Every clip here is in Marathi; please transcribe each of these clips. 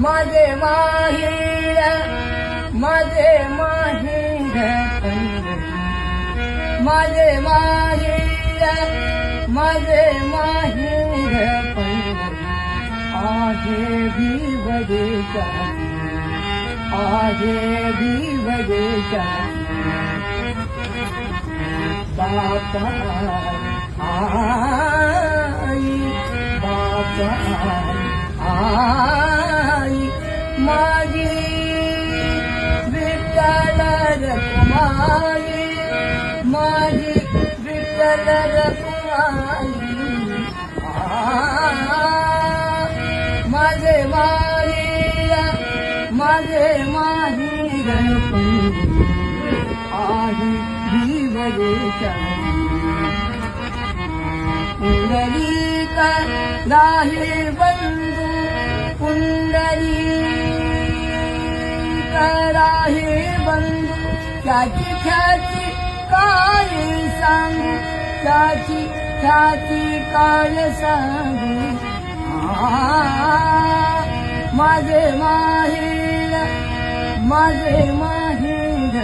माझे माहेर माझे माहेर माझे माहेर माझे माहेर आहे भिवदेचा आहे भिवदेचा बापा आई बापा आई माझी विठ्ठल रखुमाई माझी विठ्ठल रखुमाई माझे माहेर माझे माहेर आहे भिवदेचा पुंडलिक राहे बंधू पुंडलिक राहे बंधू त्याची ख्याती काय सांगू त्याची ख्याती काय सांगू माझे माहेर माझे माहेर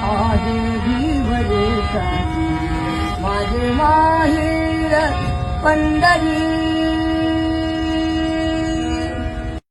आहे भिवदेचा माझे माहेर पंढरी